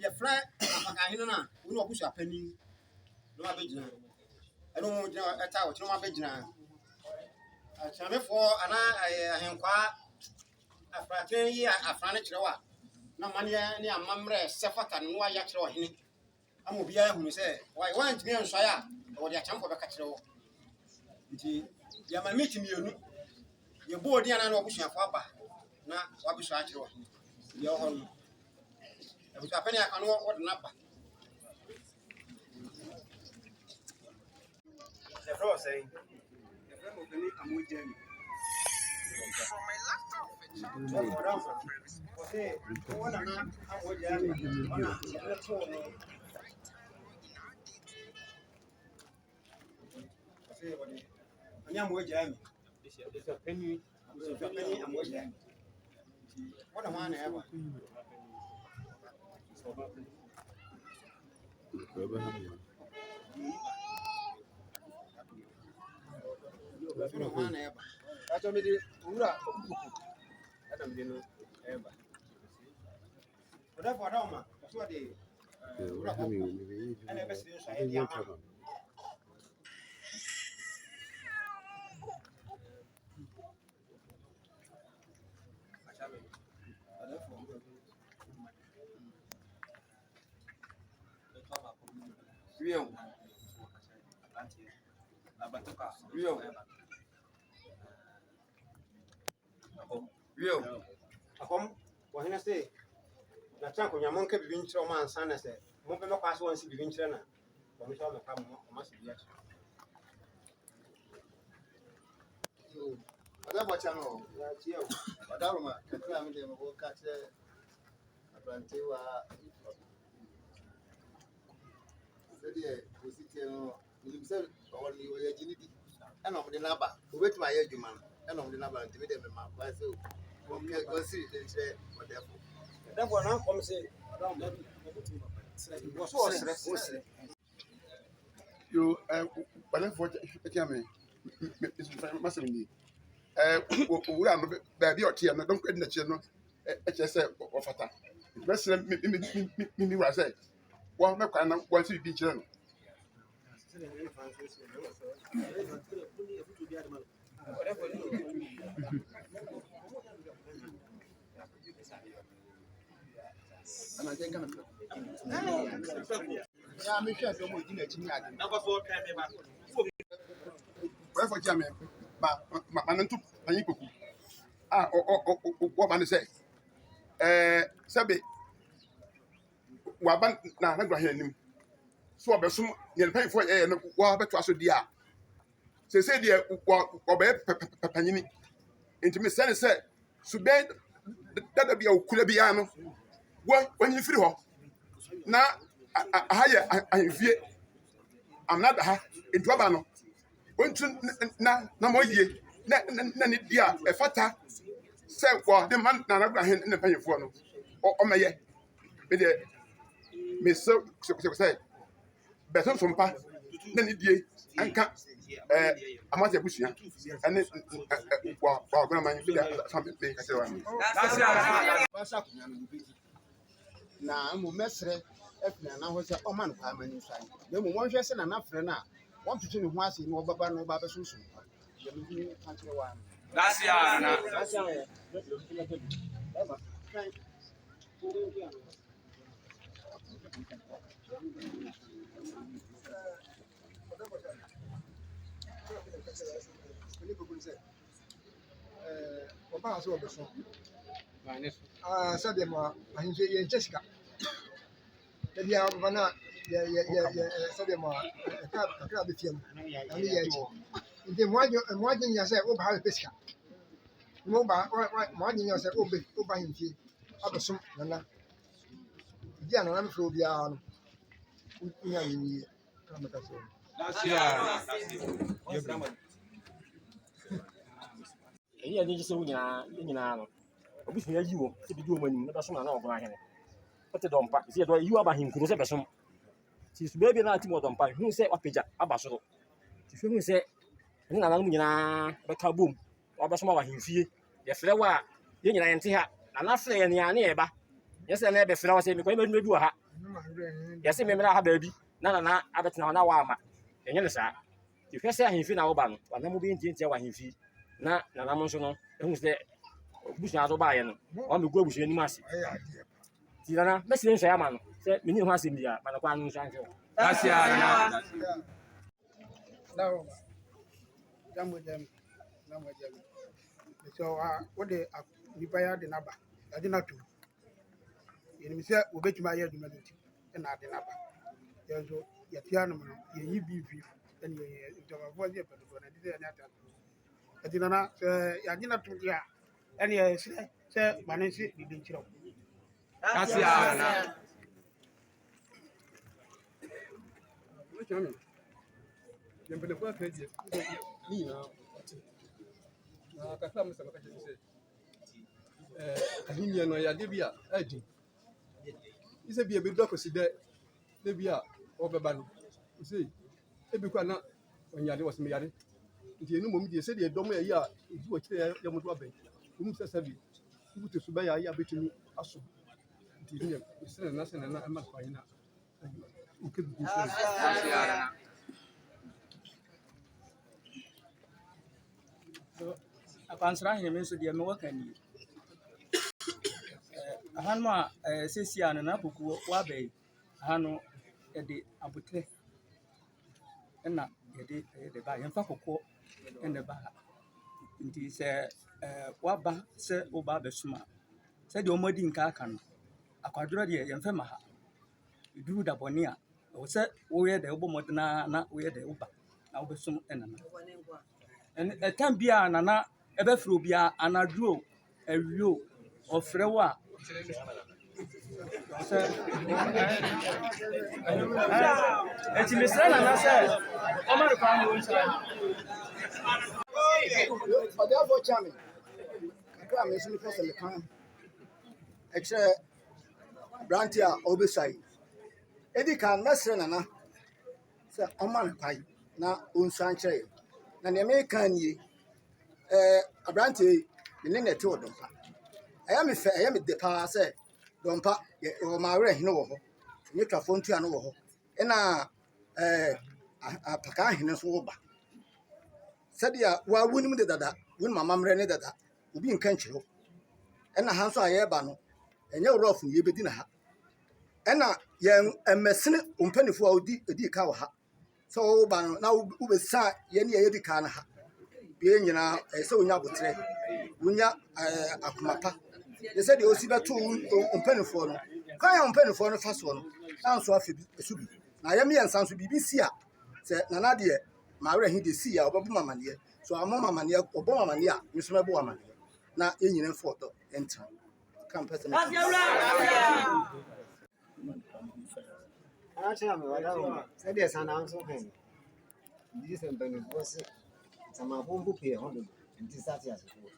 Your flat, Hene, we know who's happening. No, I don't know a tower, no, I bet you now. I tell me for an I am quite a fraternity, a furniture. No money, any a mamre, Sefat, and why you or Hene. I will be able to say, why want me on Shire or your champ of a catcher. You are meeting you. Your board, dear, and Obush and Papa. Now, what was I to your home? I was happening, I can know what number. The floor saying, the friend of the meet and with Jenny. It's a penny. What a man ever. I told me the Ura. I don't know ever. Whatever, Roma, that's what they I never see you. Rio. Rio. What can I say? The trunk on your monkey being so man, son, I said, Monkey pass once in the winter. When we saw the come, must be actually. Whatever channel, Madame, the climate will catch a plantain. You said, or you were agility. And of the number, wait my age, man, and of the number, and dividend my price. Go see it, whatever. That one, I'm come say, you, but for me, Mr. Massimo. We are baby or tea, and don't get the channel. HSA or Fata. President Mini was said, one no kind of one to be channel. And I think I'm sure someone didn't number 4 where for Jamie, but man took an equal. What man say? Sabi, Waban, now, I'm going to hear him. so obesom ne mpanyinfo no wa beto aso dia se dia obe panyini enti me sene se suben dada bia okura bia no wanyi firi ho na ahaye ahemfie amnada ha enti oba no wontu na moyie na ne dia efata se kwa de man na na Awhiren ne mpanyinfo no o meye me de me so say beso sompa na ne die anka amase busia ene wa gona man fi da sampe pe ka sewa basa kunya no bi na mo mesre efina na ho se o man kwa mani sai na mo wonhwe se na na frɛ na won tutu ne ho ase ne obaba no ba beso so ya me bi kantre wa That's ya na. that's ya Oba so obeso. Sabe ma ahinje ye Jessica. Ebi a oba na ye sabe ma ka be fiam. Ani ye ji. Nde moaje nya se oba ha pesika. Mo ba moaje nya se oba hinfie. Abeso nana. Dia na na fro bia no. Nya ni ka meka so. That's ya. Eyi ani gise nyina no obisu ya yiwo se bi duo mani na beso na ogo Awhiren ote dompa se do yiwo aba hinkuru se beso ti su bebi na ati mo dompa hu se Apagya aba soro ti fe hu se ni na mu nyina be ka bom wa beso ma wa himfie ye frɛ wa ye nyina yente ha na frɛ ye ne ane ye ba ye se na be frɛ wa se me ko me du ha ye se me mera ha ba bi na abetena na wa ama enye ne sa ti fe se ahimfie na wo ba no wa na mo bi ntie wa himfie na nam nso no ehu se busu aso ba ye no o me go busu anim ase ti na mesire nso ya ma no se me ni ho asem bia ma na kwa nso anse That's ya na. Now, so what the Nipaya de Naba, I did not do. You say, we bet my head humanity, and I did not. There's your piano, you be brief, and you avoid it, but I didn't. I did not, I did not do ya. And yes, sir, Manesi, you didn't know. That's ya na. Yem pele kwa peje ni na kakra msa maka se adunia no ya de bia adi ise bia be dokosi de bia obeba no ise ebi kwa na onyade wo se me yade nti enu mom die se de dom ya yi a edu wa kire ya modu aben um se sabi ubutu su ba ya betumi aso nti ni se na ama kwa ina ukebi se That's ya na. Akwansra Hene nso deɛ mewɔ ka nie ahan no a sesia no na pokuo wabai ahan no yɛde abotre ɛna yɛde ba yɛmfa kokɔ ɛna ba nti sɛ waba sɛ woba abɛsoma sɛdeɛ ɔmɔdi nka aka no akwadworɔ deɛ yɛmfa ma ha ɛduru da bɔne a ɛwɔ sɛ woyɛ dɛ wobɔ mmɔdena na woyɛ dɛ woba na wobɛsom ɛnana ɛtam bi a nana ɛbɛfrɛ obia anadwo awio ɔfrɛ wo a sɛ ɛti mesrɛ nana sɛ ɔma de kwa mo nkyerɛ ɔdeafo kyame kakra me so mepɛ sɛ meka ɛkyerɛ aberante a ɔbɛsae ɛdi kan mɛsrɛ nana sɛ ɔma no kwae na ɔnsua nkyerɛ yɛ na nea meka nie aberante ne ne te wɔ dɔmpa ɛyɛ me fɛ ɛyɛ me de paa sɛ dɔmpa ɔma Awhiren hene wɔ hɔ ne twafo ntua no wɔ hɔ ɛna Apakaa hene nso wɔ ba sɛdeɛ wonim de dada wonim amammerɛ ne dada obi nka nkyerɛ ɛna ha nso a yɛreba no ɛnyɛ wurɔfo no yɛbɛdi na ha ɛna yɛn mmɛsene mpanyinfoɔ a odi ka wɔ ha sɛ woba no na wobɛsa yɛne yɛdi ka no ha bie nyinaa sɛ wonya abotrɛ wonya akoma pa yɛ sɛ deɛ osi bɛto mpanyinfoɔ no kwan a mpanyinfoɔ no fa soɔ no na nso afɛ bi ɛso bi na yɛ mmiɛnsa nso biribi si a sɛ nana deɛ mawerɛ he de si a ɔbɛbɔ mu amanneɛ so amɔ mu amanneɛ ɔbɔ mu amanneɛ a me nso mɛbɔ wo amanneɛ na yɛnyina mfa ɔdɔ ɛntena ka mpɛ sɛ sɛdeɛ sana nso ka nti sɛ mpanimfoɔ se samafo mpo pii ho dodo nti sate asefoɔ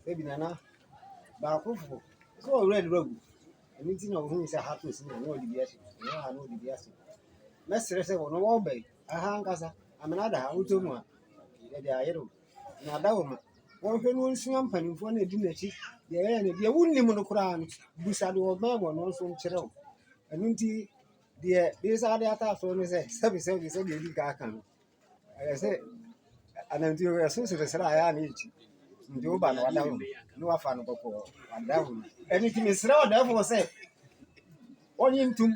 sɛ bi nana baakofo sɛ ɔwerɛ de bagu ɛno nti na ɔhu sɛ ha to si na ɔde bi ahyɛ ɛyɛ ha na ɔde bi ahyɛ mɛsrɛ sɛ ɔno wɔbɛn aha nkasa amena da ha wotɔ mu a yɛde ayere wo na ada wɔ ma wɔhwɛ no nsua mpanimfoɔ no adi n'akyi deɛ ɛyɛ no deɛ wonnim no koraa no busa de wɔbɛn wɔ no nso nkyerɛ wo ɛno nti deɛ bisa de ataafoɔ no sɛ sɛbi deɛ di ka aka no ɛyɛ sɛ ananti ɛso sɛsɛsrɛ a ɛyɛ a na ɛkyi nti woba no wada wo ne wafa no kɔkɔɔ wada wo ɛno nti mesrɛ ɔdaafoɔ sɛ ɔnye ntom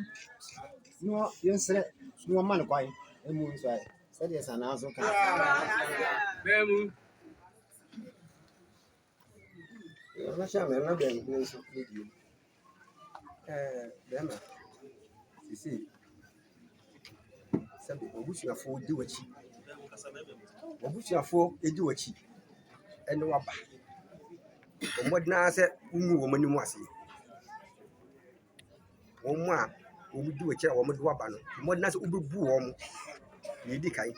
na yɛnsrɛ na wɔma no kwan ɛmu nso ayɛ sɛdeɛ sanaa nso ka ɔnahyɛ a mɛma bɛn no nso ne bio bɛma sisi sɛbi wabusuafoɔ di w'akyi edi w'akyi ɛne waba ɔmmɔden ara sɛ wongu wɔn anim ase wɔn mu a wɔn di w'akyi a wɔn de waba no ɔmmɔden ara sɛ wobɛbu wɔn na edi kan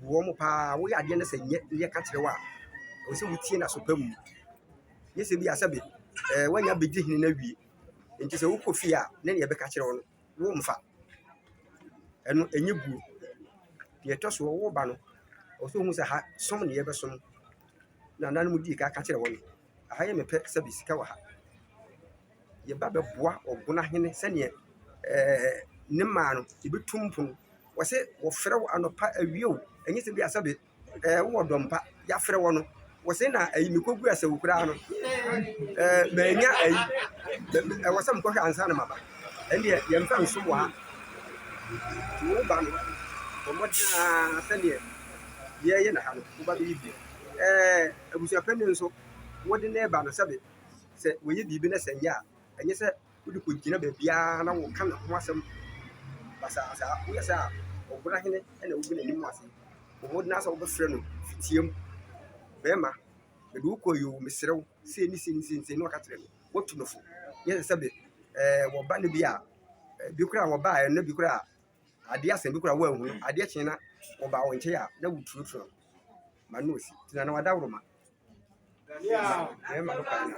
bu wɔn paa woyɛ adeɛ no sɛ nyɛ ka kyerɛ wo a ɛwɔ sɛ wotie na so pa mu nyɛ sɛ bi asɛbi wanya bɛgye hene no awie nti sɛ wokɔ fie a ne ne yɛbɛka kyerɛ wo no womfa ɛno ɛnyɛ buo deɛ ɛtɔ so wo ba no ɔsɛ hu sɛ ha som ne yɛbɛsom na nana mu dii ka kyerɛ wo no aha yɛ mepɛ sɛ bi sika wɔ ha yɛba bɛboa ɔgona hene sɛneɛ ne maa no yɛbɛtum mpono wɔ sɛ wɔfrɛ wo anɔpa awie o ɛnyɛ sɛ bi asɛ bi wowɔ dɔmpa yɛafrɛ wɔ no wɔ sɛ na mekɔgu asɛ wo koraa no maanya ɛwɔ sɛ mekɔhwɛ ansa no maba ɛndeɛ yɛmfa nsom wɔ ha nti woba no ɔmmɔdenaa sɛneɛ yɛyɛ na ha no woba bɛyɛ bi abusuapɛni nso wode ne ɛba no sɛbe sɛ wɔyɛ biribi no sɛ nyɛ a ɛnyɛ sɛ wode kɔgyina baabiaa na woka ne ho asɛm basaasaa woyɛ sɛ a ɔgona hene ɛna wogu n'anim ase ɔmmɔdenaa sɛ wobɛfrɛ no fitiam bɛrima mede wokɔ yɛ wo mesrɛ wo sei ne na waka kyerɛ no watu no fo yɛ sɛ sɛbe wɔba no bi a bi koraa wɔba ɛno bi koraa adeɛ asɛm bi koraa woahu no adeɛ kyee na wɔba wo nkyɛn a na woturoturo ma no osi nti na wada woroma bɛrima no kwan na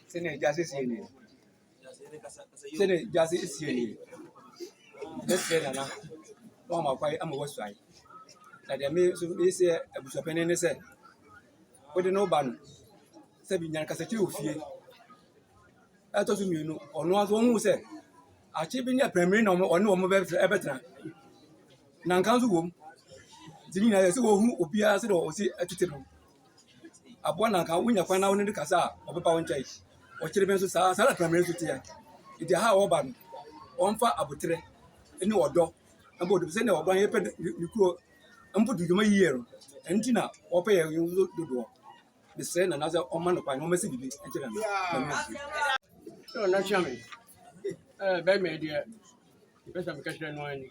sɛne gyase sie nie bɛsrɛ nana na wama kwae ama woasuae na deɛ me nso mesɛ abusuapɛni ne sɛ wode ne woba no sɛ bi nyankasakyiri wɔ fie ɛtɔ so mmienu ɔno aso ɔhu sɛ akye bi ne apramiri na ɔne wɔn ɛbɛtena na nka nso wom nti ne nyinaa sɛ wɔhu obiara sɛ deɛ ɔsi ɛtete no aboa na nka wonya kwan na wo ne de kasa a ɔbɛba wo nkyɛe ɔkyere bi nso saa na apramiri nso teɛ nti ha a wɔba no ɔmfa abotrɛ ne ɔdɔ na bɔ ɔdɔ sɛ ne ɔba yɛpɛ ne kuro mpo do dwuma yie no ɛnti na ɔpɛ yɛ dodoɔ mesrɛ na sɛ ɔma no kwan na ɔmɛsɛ bibi ɛkyerɛ no sɛ ɔna kyea me bɛrima deɛ mepɛ sɛ meka kyerɛ no ani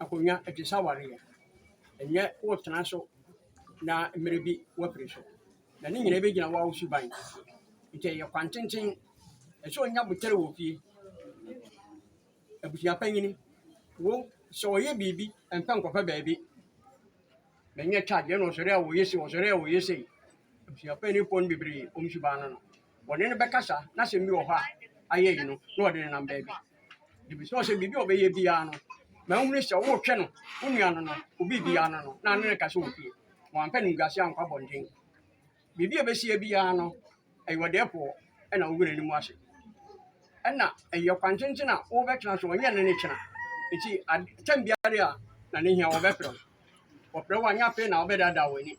akonnwa ɛte sɛ awareɛ ɛnyɛ wotena so na mmerɛ bi woapere so na ne nyinaa bɛgyina wo awo ban nti ɛyɛ kwantenten ɛsɛ ɔnya botere wɔ fie abusuapanyini wo sɛ ɔyɛ biribi ɛmpɛ nkɔpɛ baabi bɛnyɛ charge ɛna ɔsɔre a wɔyɛ sei abusuapanyini pɔ no bebree ɔmsuban no wɔne no bɛkasa na sɛ mbi wɔ hɔ a ayɛ yi no na ɔde ne nam baabi debi sɛ ɔsɛ biribi a ɔbɛyɛ biara no ma wohunu sɛ woretwɛ no wo nua no obi biara no na ne ka sɛ wɔ fie wampɛ no nguase ankɔ abɔnten biribi a bɛsie biara no ɛyɛ ɔdeɛpoɔ ɛna wogu n'anim ase ɛna ɛyɛ kwantenten a wobɛtena so ɔnyɛ ne kyena nti kyɛn biara a na ne hia wɔbɛprɛ wɔprɛ wo anyɛ afei na wobɛdaadaa w'ani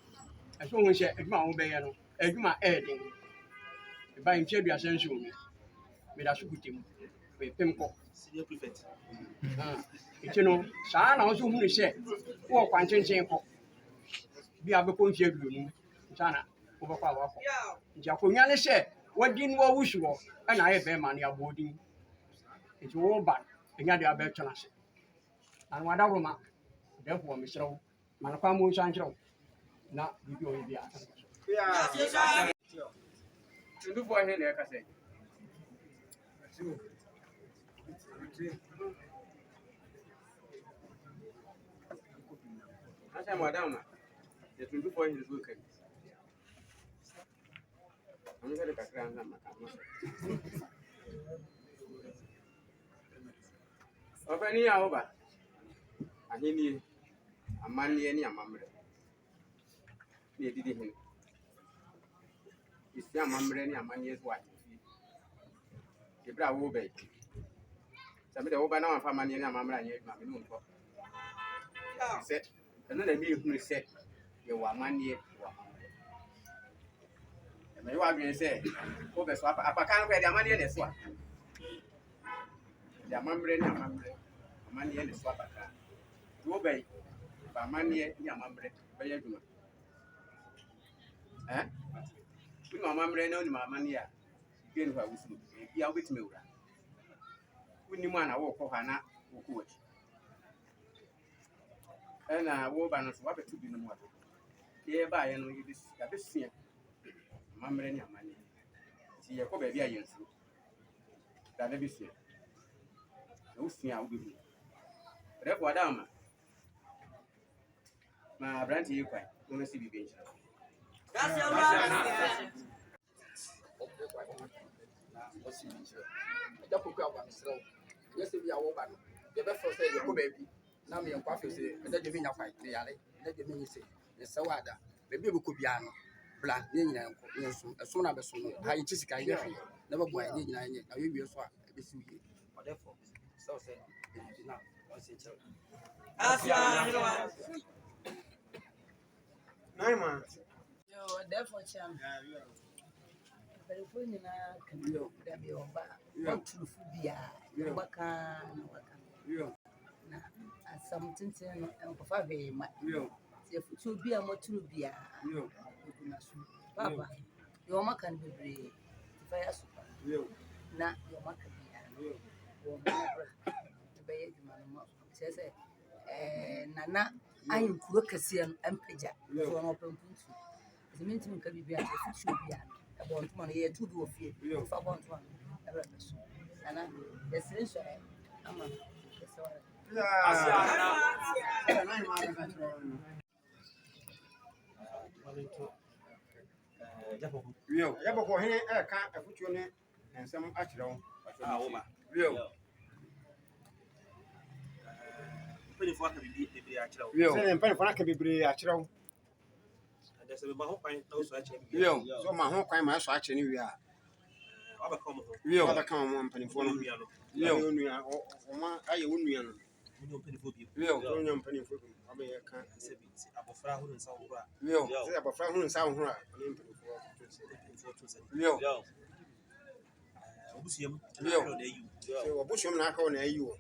ɛsɛ wohu sɛ adwuma a wobɛyɛ no adwuma ɛɛden ɛba mfe aduasa nsuo mi meda so kutem mepem kɔ nti no saa na wo so hunu sɛ wowɔ kwantenten kɔ bi a bɛkɔ mfe aduonu nsa na wobɛkɔ a wakɔ nti akonnwa ne hyɛ wadi no wɔwusu wɔ ɛna ayɛ bɛrima ne abɔɔden nti woba ɛnya de abɛtwena ase na wadawroma therefore mehyerɛ wo ma no kwan mu nso ankyerɛ wo na biribi ɔyɛ bi a tundufoɔ he na ɛka sɛ asɛ madam na yɛtundufoɔ he so kani ɔno sɛ de kakra nsa maka ɔpɛni a woba ahennie amanneɛ ne amammerɛ na yɛdidi hene yɛsi amammerɛ ne amanneɛ so wɔ ahemfie yɛberɛ a woba yi sɛ mede woba na wamfa amanneɛ ne amammerɛ anyɛ adwuma me ne wo nkɔ sɛ ɛno na mehunu sɛ yɛwɔ amanneɛ wɔ amammerɛ ɛmɛyɛ w'adwene sɛ wobɛso apaka no kɔ yɛde amanneɛ ne so a yɛde amammerɛ ne amammerɛ amanneɛ ne so apaka nti woba yi ba amanneɛ ne amammerɛ bɛyɛ adwuma wonim amammerɛ na wonim amanneɛ a bia ne hɔ a wosuro bia wobɛtumi awura wonnim a na wokɔ hɔ a na wokɔ w'akyi ɛna woba no so woabɛto bi no mu a yɛbaeɛ no yɛbɛsua amammerɛ ne amanneɛ nti yɛkɔ baabi a yɛnsuro dada bɛsua na wosua a wobɛhu rɛfo adama ma aberante yi kwan wɔn asi biribi nkyerɛ Apagya aba mesrɛ wo nyɛ sɛ bi a woba no yɛbɛfrɛ sɛ yɛkɔ baabi na meyɛnkɔ afei sɛ ɛda de menya kwan ne yare ɛda de menyi sɛ yɛsɛ wo ada baabi a bɛkɔ biara no bla ne nyina yɛnsom ɛsom na bɛsom no ha yɛkyi sika yɛ hwee na bɛboa yɛ ne nyinaa yɛ na yɛwie so a ɛbɛsi wo yie ɔdɛfo sɛ wo sɛ ɛbibi na ɔnsɛ kyerɛ Therefore, Cham, California, can be over. Not true, Fubia, Waka, something and for very much. If it should be a motor beer, Papa, your ma can be brave. If I ask you, not your ma can be says, Nana, I am Kurokasian and Peja, so I'm open. The minimum can be a should be about money here to do a few if I want one. And the essential, I'm yɛbɛkɔ hene ɛka afotuo ne nsɛm akyerɛ wo sɛne mpanifoɔ no aka bebree akyerɛ wo so ma ho kwan ma ɛsɔ akyerɛ ne wie a wabɛka wɔ mo mpanimfoɔ no ayɛ wo nua no wonya mpanimfoɔ bi wabɛyɛ ka sɛ abɔfra hunu nsa wohoro a sɛ abɔfra hunu nsa wohoro a ɔne mpanimfoɔ wɔbusuam na aka wɔ na ayi wɔ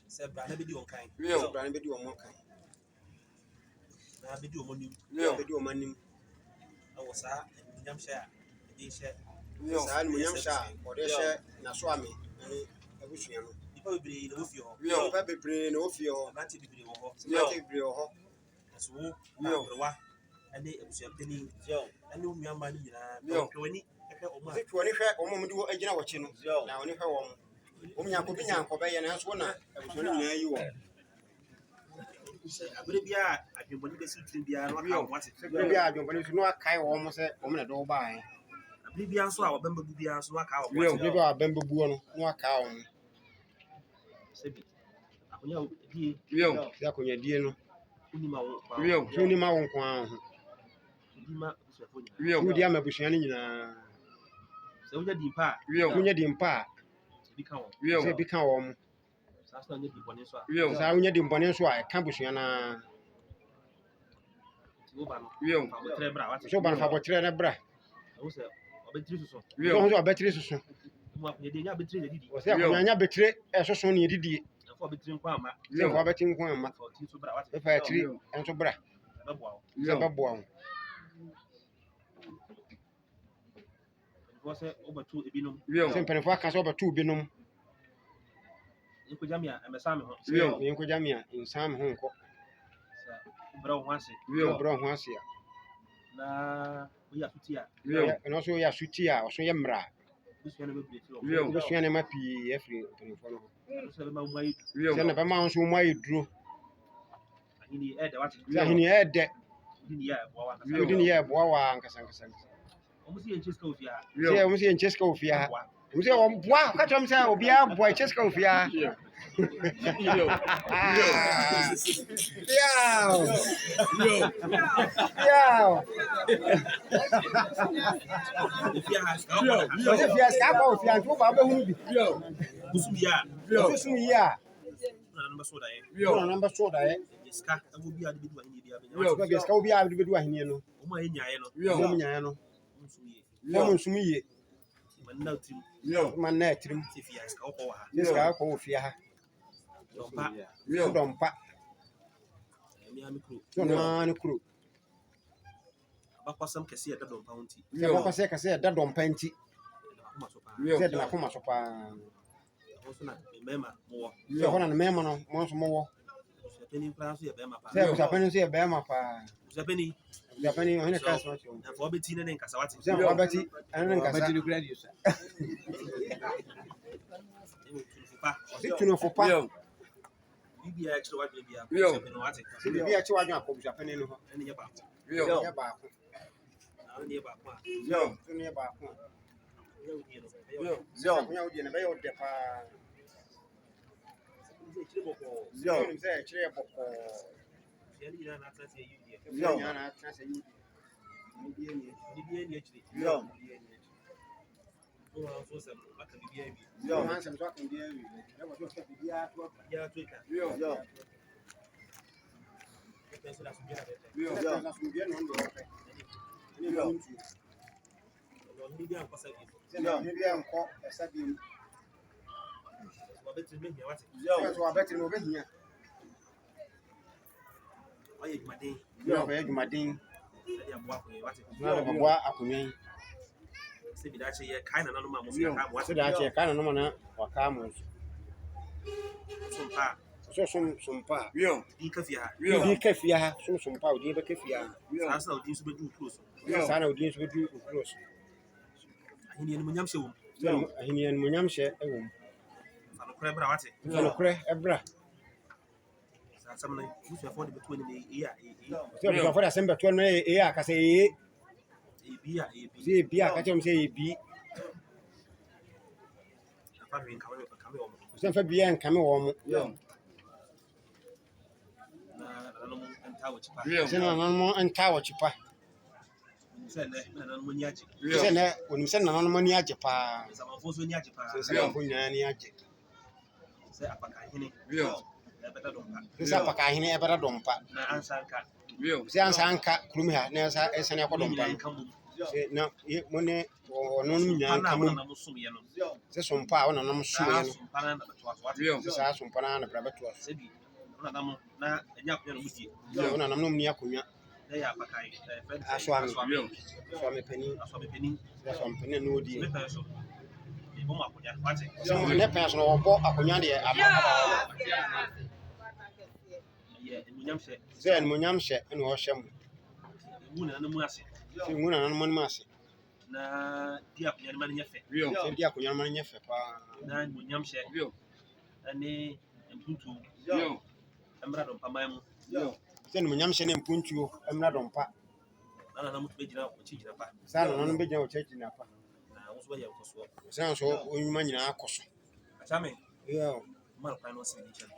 sɛ bra na bɛdi wɔn kan bra na bɛdi wɔn kan na bɛdi wɔn anim ɛwɔ saa animuonyam hyɛ a ɛde hyɛ saa animuonyam hyɛ a ɔde hyɛ n'aso ame ne abusua no nipa bebree na wofie hɔ nipa bebree na wofie hɔ mmerante bebree wɔ hɔ ɛso wo aberewa ɛne abusuampanin ɛne wo nnuama no nyinaa hwɛ w'ani hwɛ ɔmo a hwɛ ɔmo de agyina wɔkyi no na ɔne hwɛ wɔn ɔmo nyankɔ bɛyɛ nanso wo na abusua no nyinaa yi wɔ abere bia adwembɔne bɛsi tiri bia no aka wo ate abere bia adwembɔne so no akae wɔ mo sɛ ɔmo na de wo bae abere bia so a wɔbɛn babu bia so aka wo ate abere bia wɔbɛn babu no no aka wo sɛbi akonya die sɛ akonya die no unima wo so unima wo nko an ho unima busufo nyinaa wo dia mabusua no nyinaa sɛ wonya di mpa a sɛ bi ka wo mo saa wonya di mbɔne nso a ɛka busua na so ba no fa bɔtrɛ ne bra wo sɛ ɔbɛtiri soso wo sɛ akonya bɛtire ɛsoso ne yɛdidie sɛ fa bɛtiri nko amma ɛfa atiri ɛnso bra sɛ bɛboa wo mpanyinfoɔ sɛ wɔbɛto ebinom sɛ mpanyinfoɔ aka sɛ wɔbɛto binom nkogya me a ɛmɛsa me ho nkogya me a nsan me ho nkɔ sɛ wobrɛ wo ho ase wɔbrɛ wo ho ase a na woyɛ asuti a ɛno nso yɛ asuti a ɔso yɛ mmara wosua no bɛbrɛ firi wobɛsua nneɛma pii afiri mpanyinfoɔ no ho sɛ bɛma wo mu ayɛ sɛ na bɛma wo nso wo mu ayɛ duro ahenni ɛɛdɛ wate sɛ ahenni ɛɛdɛ wodi ne yɛ ɛboa wo ankasa wodi ne yɛ ɛboa wɔ ankasa ɔmo sɛ yɛnkyɛ sika wɔ fie ha sɛ ɔmo sɛ yɛnkyɛ sika wɔ fie ha ɔmo sɛ ɔboa ka kyerɛ m sɛ obiara boa ɛkyɛ sika wɔ fie ha ɔsɛ fie sika akɔ wɔ fie ha nti woba wobɛhunu bi busum yie a wosum yie a wona no bɛso daeɛ wona no bɛso daeɛ sika ɛwɔ bi a de bɛdu ahenni bi a bɛbɛ sika wo biara de bɛdu ahenni no ɔmo a yɛnyaeɛ no ɔmo nyaeɛ no nsum yie ɔmo nsum yie manna tirim ma na atirim sɛ fie ha sika wokɔ wɔ ha sɛ sika akɔ wɔ fie ha dɔmpa ɛmea me kuro sɛ ɔnoa ne kuro abakɔsɛm kɛse ɛda dɔmpa ho nti sɛ bɔkɔ sɛ ɛda dɔmpa nti akoma so paa sɛ de nakoma so paa ɛhɔ so na mmarima mowɔ sɛ hɔ na ne mɛma no mo nso mowɔ abusuapani koraa nso yɛ bɛrima paa sɛ abusuapani nso yɛ bɛrima paa abusuapani abusuapani ɔhene ka sɛ ɔkyerɛ ɛmfa wobɛti ne ne nkasa wate sɛ mfa bɛti ɛne ne nkasa tunufo pa ɔse tunufo pa biribiaa kyerɛ wadwene biaa abusuapani wate sɛ biribi a ɛkye wadwene akɔ abusuapani no hɔ ɛne yɛ baako yɛ baako na wone yɛ baako a so ne yɛ baako a woyɛ wodie no ɛyɛ akonya wodie no bɛyɛ wo dɛ paa sɛ ɛkyire bɔkɔɔ wonim sɛ ɛkyerɛ yɛ bɔkɔɔ sua no nyinaa naatena sɛ ɛyɛ wodie nyinaa na atena sɛ yɛ wodie biribiaa ni akyire biribiaa ni akyire wowɔ nso sɛ aka biribiaa wie hansɛm so aka biribiara wie ɛwɔ sɛ ɔka biribiara to aka biribiaa to ɛka ɛpɛ so da asomdwe na bɛpɛ sɛ asomdwoeɛ na ɔno deɛ ɔpɛ ɛne ma wo ntuo ɔhene bi ankɔsa bi sɛ na ɔhene bi ankɔ ɛsa bio mu wɔbɛtiri mɛhia wate sɛ wabɛtiri no wɔbɛhia ɔyɛ adwumaden sɛ ɔbɛyɛ adwumaden sɛde aboa akoyɛ wate na ɔbɛboa akonnwa yi sɛ bi daakye yɛ kae nananom a mo so yɛka mo wate sɛ daakye ka nanom na wakaa mo nso so mpa sɛ sompa a din ka fie ha wodi ka fie ha sompa a wodi bɛka fie ha saa sɛ wodin so bɛdu wo kuro so saa na wodi nso bɛdu okuro so ahenni animonyam hyɛ wɔ mu sɛ ahenni animonyam hyɛ ɛwɔ mu fa nokorɛ bra wate sɛ nokorɛ ɛbra saa asɛm no busuafoɔ de bɛto anim ɛyɛ a sɛ abusuafoɔ de asɛm bɛtoɔ no ɛyɛ a ka sɛ ɛyɛ ɛbi a ɛbi sɛ ɛbi a ka kyerɛ m sɛ ɛbi afa hwee nkame wɔ mo sɛ mfa biaa nkame wɔ mo na nananom ntaa wɔ kyipa sɛ nananom ntaa wɔ kyipa sɛ nnɛ nananom ani agye sɛ nɛ onim sɛ nananom ani agye paa nsamanfoɔ nso ani agye paa sɛ nsamanfoɔ nyinaa ani agye sɛ apakahene ɛbɛda dɔmpa sɛ apakahene ɛbɛda dɔmpa na ansa nka sɛ ansa nka kurom ha na ɛsane akɔ dɔmpa no nka mmom sɛ na mo ne ɔnonom nyinaa nka mom nam somyɛ no sɛ sompa a wonanam somɛ sompa no na bɛtoa so wate no saa sompa no na bra bɛtoa so sɛ bi wonanam na ɛnyɛ akonya no mudie wonanam no mni akonnwa na yɛ apakae asoame panin asɔmepanin asɔmepanin na ɔdie mepɛ so ɛbɔ mu akonya wate sɛ ne pɛn so no wɔbɔ akonnwa deɛ ama ɛyɛ animonyam hyɛ sɛ animonyam hyɛ ɛna ɔhyɛ mo ɛwu nananom mu ase sɛ ngu nananom no mu ase na di akonya no ma no nyɛ fɛ sɛ di akonnwa no ma no nyɛ fɛ paa na animonyam hyɛ ɛne mpuntuo mmra dɔmpaman mu sɛ animonyam hyɛ ne mpuntuo mmra dɔmpa na nananom to bɛgyina ɔkyi gyina pa saa nananom bɛgyina wɔ kyɛ gyina pa na wo so bɛyɛ nkɔsoɔ sɛ nso ɔnwuma nyinaa kɔ so akyame ma no kwan no ɔsene nkyɛn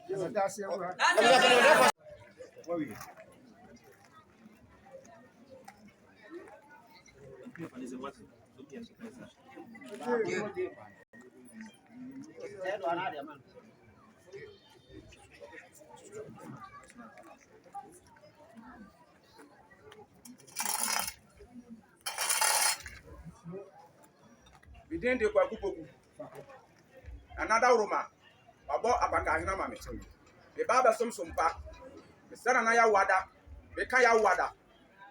Bidin de kwa kupoku. Another Roma. Abo Apagya hina mame. The baba sumpa. The sana na ya wada. The kaya wada.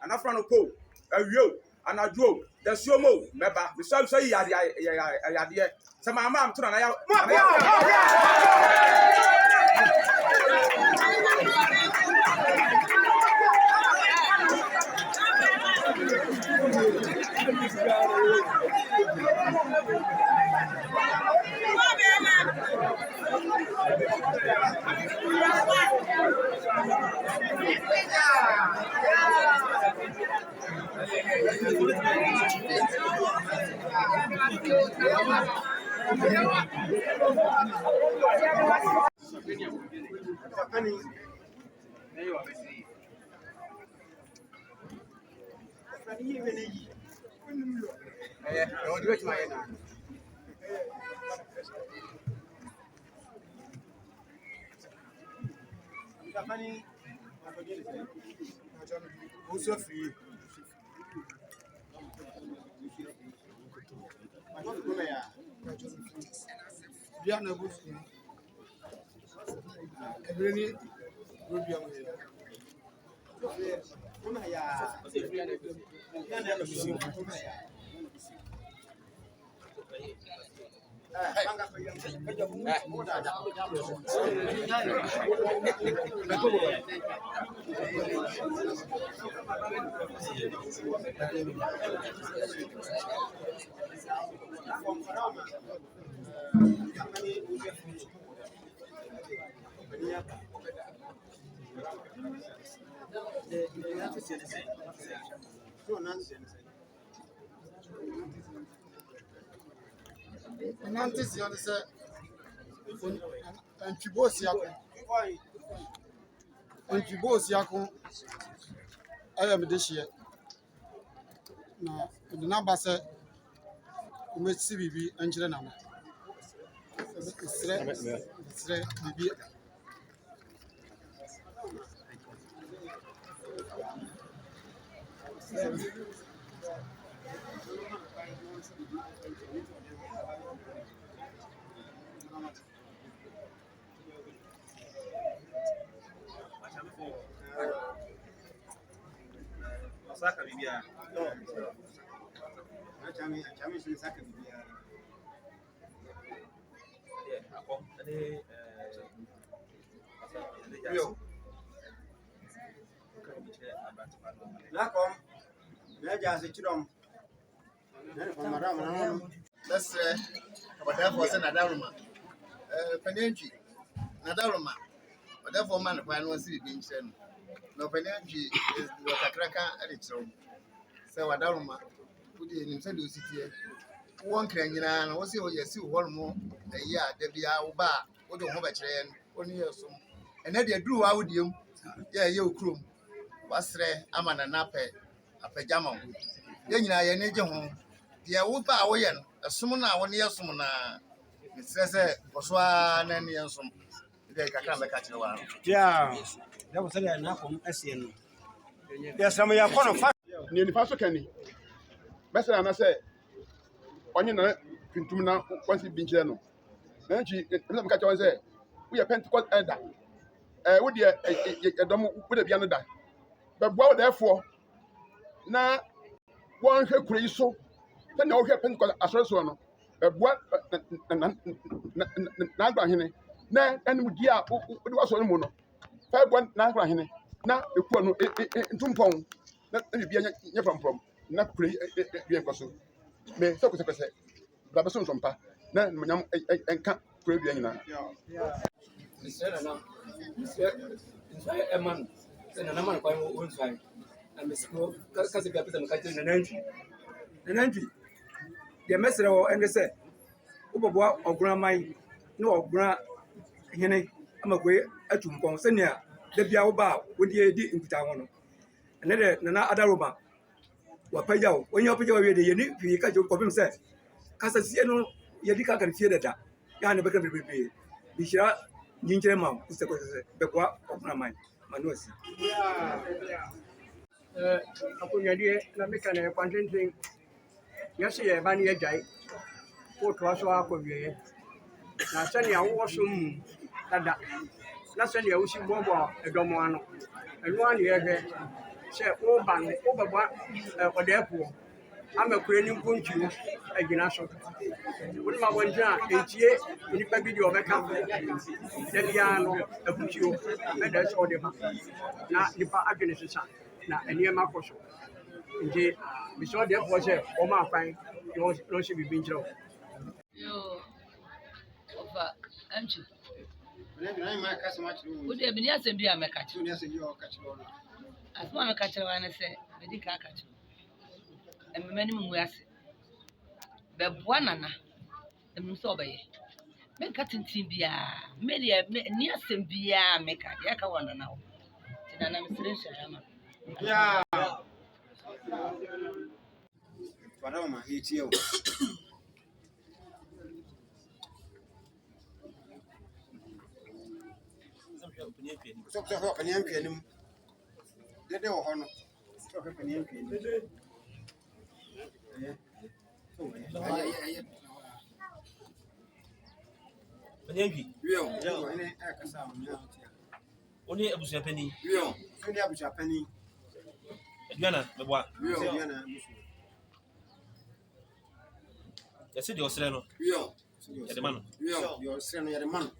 Anafra no po. Awiyo. anadwo the sumo meba me so yade se mama am to na ya Also free. Dia na busu. Ebreni rodia mo ya. Kuna ya. Ya na busu. Kuna ya. Nantes on the and Chibos Yako. I am this year. Now, the number said, we made CBB and Jiranama. It's maybe. Saka bibia. Chami sini saka bibia. Ako ade yo. Lakom. Meja se chidom. Nene kwa madam na. That's whatever was another room. Penenchi. Another room. Whatever man, if I don't see being sent. No penalty is what a cracker at its own. So, what Dalma put in himself to sit here. One can, and was you see one more a year, there be our bar, or don't have a train, 1 year so. And then they drew out you, yeah, you crew. Was there, I'm an ape, a pajama. Then I need your home. The old Awhiren, a summoner 1 year summoner. It says, was 1 year some. They can't catch you one. Yeah. That was enough from SN. Yes, I mean, I'm going to find Near the Paso Kenny. Messer and I say, Onion Pintumina, once it been channel. Then she catch on say, we are Pentecost elder. Would you a dom would have been another? But what therefore now one her crazy so then no her Pentecost as well. What Nagra Hene, now and would ya was on mono. 5 1 Nagra Hene. Now, the one in Tumpong, not be from not pray so. May so say, Babason from Pa, now and can't pray bien. A man, and a man quite one side. And Miss Cassidy and entry. The messenger and they said, Uber or grandma, no grand Hene, I'm a way at Tumpong, Senia, the Biao with the AD in Town. Another Nana Roba. Apagya, when you Apagya, the unique, you catch your problem said. Cassasiano, Yadika can fear that. Yana better be. Be sure, Ninja is the Bekwai of my mind. Manusi. Apagya, American contenting. Yes, a banny a jay. 4 to us or Apagya. Now, send your washroom. Not send your ocean bomb or a domoano. And 1 year, say, oh, bang, over what, or therefore, amakura ni mpontuo agyina so woni ma wongyina etie nipa bi di obeka da bia no abutuo na da so de ma na nipa adwene sesa na eniema koso nje bi so de fo se o ma afan no se bi nkyerɛ yo ofa anchi na ma ka sama chiro wo de bi ni asem bi ameka chi ni ase bi o ka chiro no asma ameka chi wa na se be di ka chi emmani mu ase be boa nana emmum so obeye meka tintin bia me de ni asem bia meka ya ka wona na wo ti nana misire shaya ma ya para ma hiti o so ho pani an pianim dede wo ho no so ho pani an pianim Penyangi. Wio, ene akasa mo nya hotia. Oni abusua pani. Wio, so ni abusua pani. Aduana meboa. Wio, aduana musu. Yesi de osre no. Wio, Yede man. wio, yo sre no yede man.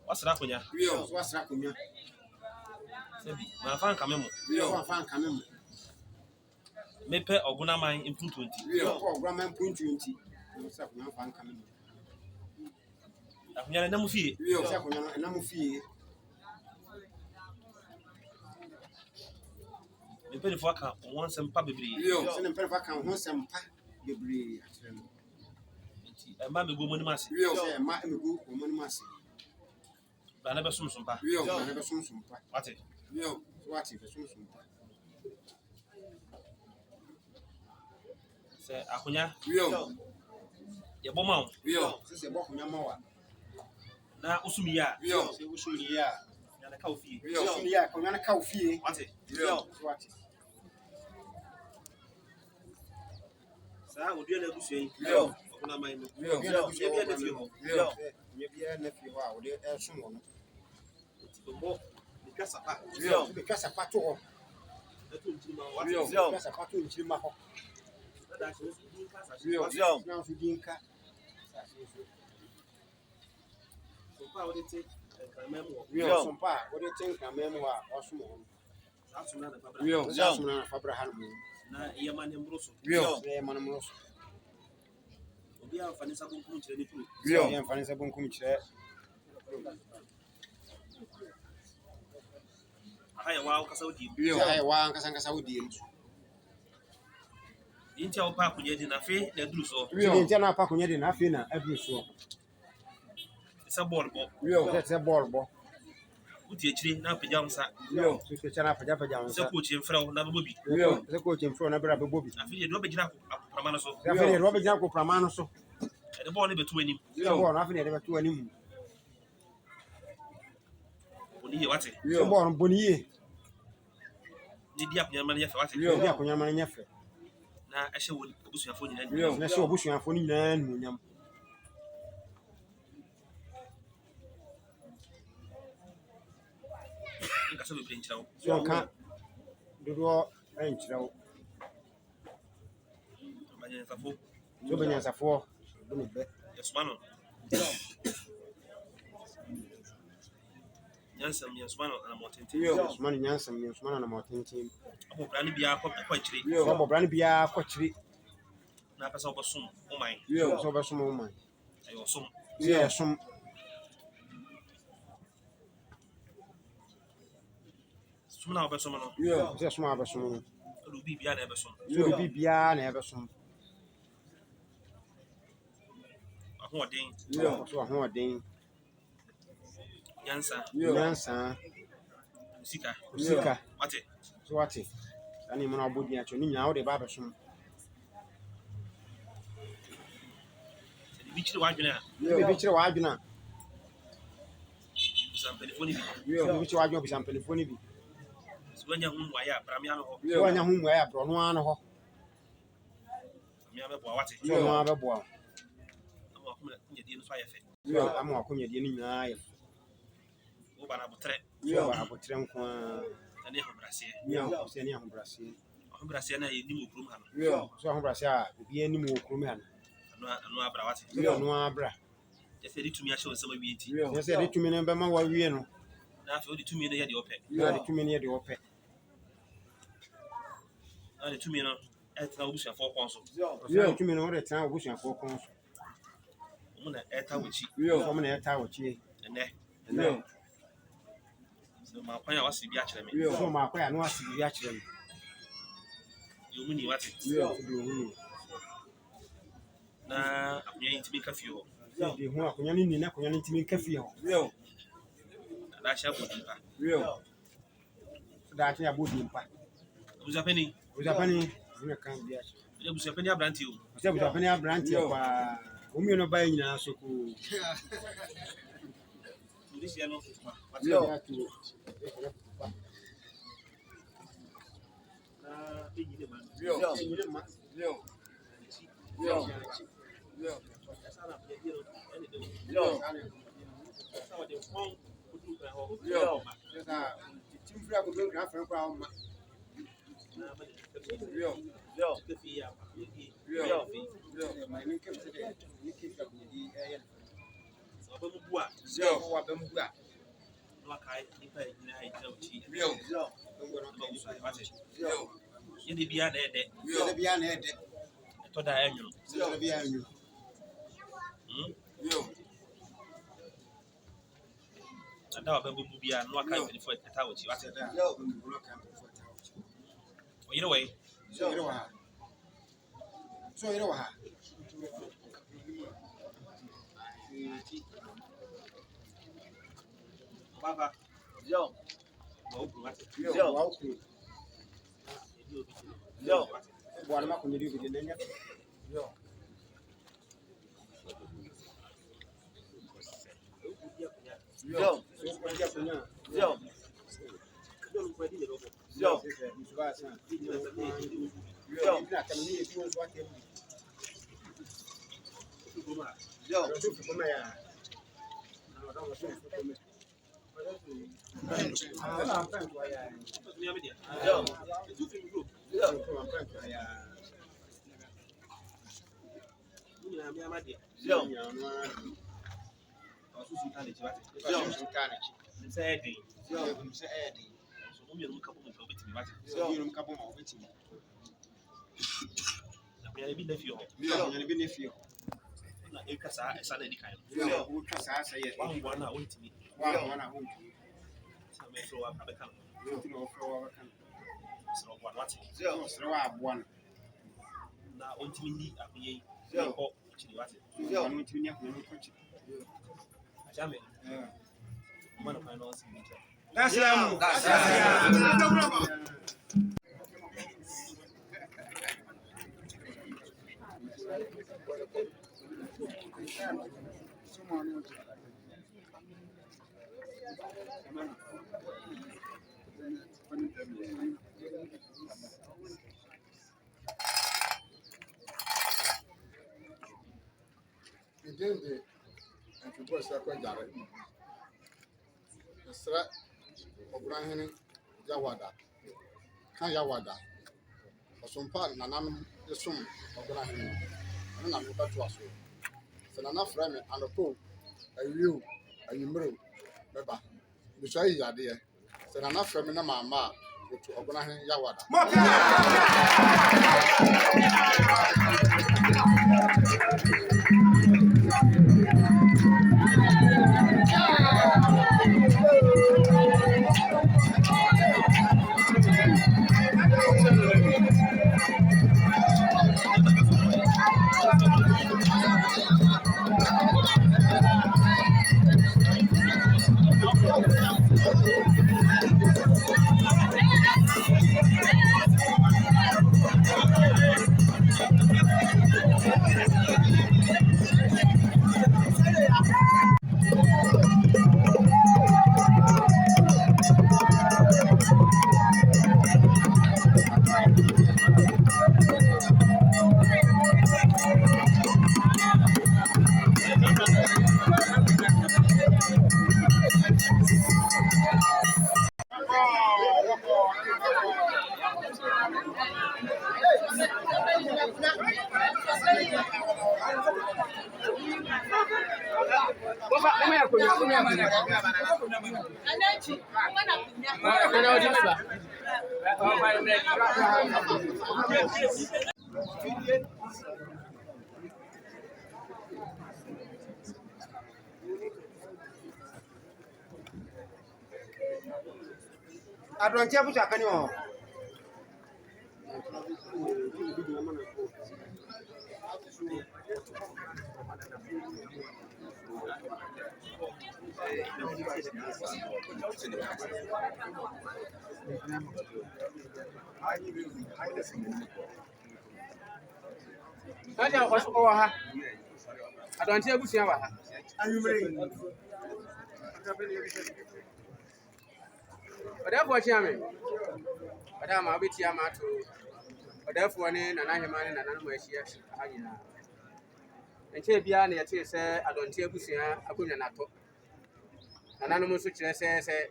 Wasra konya. Wio, so wasra konya. Sebi, ma fan kamemo. Wio, ma fan kamemo. Mepe oguna man impu 20. Wio, ko oguna man impu 20. No sa konya fan kamemo. Akunya na mu fie. Wio, sa konya na mu fie. Mepe ni fo aka won sempa bebre. Wio, se ne mpe fa kan ho sempa bebre akyere no. Ma me go moni mase. Wio, se ma me go moni mase. Ba na be sumsumpa. Wio, na be sumsumpa. Wate. Wio, wate be sumsumpa. Se akunya. Wio. Ye boma o. Wio, se bo akunya ma wa. Na usumi ya. Wio, se usumi ya. Na ka ofie. Wio, usumi ya, ko na ka ofie. Wate. Wio, wate. Sa odua na abusu yi. Wio. Oguna man no. Wio, Ye bia na fie ho. Wio. Nye bia na fie ho a wo de esum wo no. Bo ni kasa pa. Wio, be kasa pa to ho. Eto ntiri ma wate. Wio, kasa pa to ntiri ma ho. Da so di kasa. Wio, na so di nka. So pa wo de te kamemo. Wio, so pa wo de te kamemo a osum wo no. Asu na da babra. Wio, asum na fabra han mo. Na iya mane mbroso. Wio, ye manam roso. Obi a fani sabon kun kire ni pro. Wio, ye fani sabon kum kire. Haya wa kasa odi. Wio, ai wa nkasa wodi em. Yinti a pa kunye di na fe na duru so. Wio, ntia na pa kunya de na afi na aduru so. Isa ball bo. Wio, that's ball bo. Uti echiri na apagya nsa. Wio, so chana apagya Se nsa. coach mfra na bobi. Wio, se coach mfro na bra bobi. Afi ye do be gina akopama no so. Ya fe ro be gina ko prama no so. E de ball ne betu anim. Wio, ball na fe ne de betu anim. Oni ye wate. Wio, ball boni ye. Ni dia kunya man ye fa wate. Wio, dia kunya man nyafe. Na ehye wo abusuafo nyina. Wio, na se obusuafo ni nyina nu nyam. Nkasa be bre nchirawo. So ka dodo enchirawo. Manya safo. So be nyansafo do ne be. Yesmano. Yansmano na motente. Wio, Usman nyansam ni Usman na motenti. Abo brani bia kwa chiri. Wio, abo brani bia kwa chiri. Na pesa obosum o man. Wio, so be sumo man. Ayo sum. Wio, sum. Sum na obosum no. Wio, se sum abesum. Lu bi bia na ebesum. So bi bia na ebesum. Ahoden. Wio, so ho den. Yansa. Nyansa, Sika. sika. Wate. So wate. Ani mo na obodi acho ni nyina wo de ba abesum. Bi chiri wadwena. Wio, bi kire wa adwena. Bisam telefoni bi. Wio, bi kire wa adwena bi sam telefoni bi. Suanya hu waya bramia no ho. So anya hu mu ya bro no an ho. Samia be bo wate. So no abebo. Amo akuma kunye die no so ayefe. Wio, amo akonya de ni nyina ye. Wo bana botre. Wio, abotre nko a. Na ne ho brase. Wio, se ni ahu brase. Brasilia na yɛ nimu kurom ha no. So ho Brasia obi anim wɔ kurom ha no. Ano abra wate. No abra. Just say tumi ahyɛ nsɛm awie nti. Yes, de tumi no bɛma wa wie no. Na afei odi tumi no yɛ deɛ ɔpɛ. Na de tumi no yɛ de ɔpɛ. Na de tumi no ɛtena obusuafoɔ kɔn so. So tumi no wɔde tena obusuafoɔ kɔn so. Ɔmo na ɛta wɔ akyi. Ɔmo na ɛta wɔ akyi. Ɛnɛ. So ma kwan a wasi bi akyerɛ me. So ma kwan a no wasi bi akyerɛ me. Yɛ ɔmo ni wate. Na akonya yi ntumi ka fie hɔ. De ho akonya no ni na akonya no ntumi ka fie hɔ. Na ahyɛ abɔ dimpa. Da ahyɛ abɔ dimpa. Abusapani. Ne kan bi ahyɛ. Abusapani abrante o. Abusapani abrante pa. Omi no ba nyina so ko. Polisi no. Yɛde bia na ɛdɛ. Ɛtɔ da ɛnwono. Ada wa bɛbɔ bu bia no aka mpanyinfoɔ ɛta wɔ akyi wate. Ɔyere wɔ yi. So yere wɔ ha. Baba. Bwana mako ndio bibi nenya. Ndende antubo sa kwa jare. Esra Awhiren Yawada. Kan Yawada. Osompa nananum esum Awhiren. Ana na mba to aso. Se nana fra me anopo awiu ayimro beba. Biso ayi yade. Se nana fra me na mama otu Awhiren Yawada. Adonten abusu apani o. Aja o ha. Adonten abusua wa ha. Ọdẹfọ chi ame. Ọdẹ ma obi ti ama to. Ọdẹfọ ne nana hema ne nana mo ahyia ha nyina. Nche bia na yete sɛ Adonten abusua akonya nato. Nana no mo so kyerɛ sɛ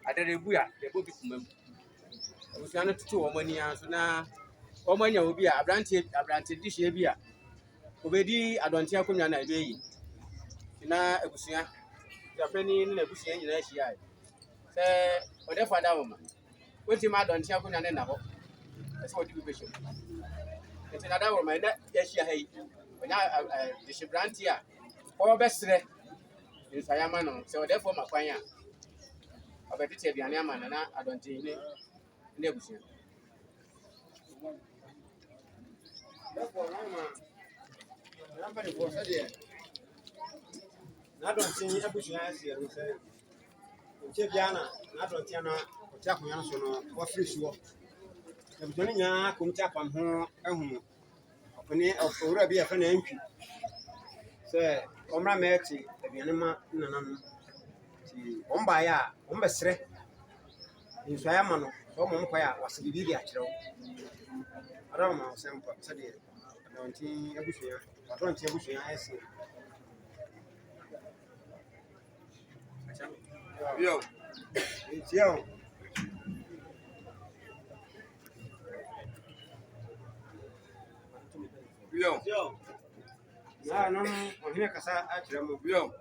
adere bu a yɛbɔ bi kumam. Abusua no tutu wɔn ani anso na wɔn anya obi a abrante dihye bi a obedi Adonten akonya na ebe yi. Na abusua yapani ne abusua nyina ahyia. Sɛ ɔdɛfo adawoma. Woti ma Adonten akonya ne na hɔ. Ɛsɛ ɔdi bi behye. Nti na adawoma na yɛahyia ha yi. Onya dihye brante a ɔbɛsrɛ nsayama no sɛ ɔdɛfo ma kwan a ɔbɛtete aduane ama na Adonten ne abusua. Adonten abusua asie no sɛ nche bia na Adonten na ɔte akonya no so no wɔfiri so. Abusua no nyaa komti apam ho ehu ɔpene ɔwura bi afa na antwi sɛ ɔmra mɛte aduane ma nananom ti ɔmba ya ɔmbɛsrɛ nsɔya ma no sɛ ɔmɔ mpa ya wase bibi bi akyerɛw ara ma ɔsɛmpa sɛ de Adonten abusua asie. Yo. Yo. Yo. Na no Hene kasa akyerɛ mo. Yo.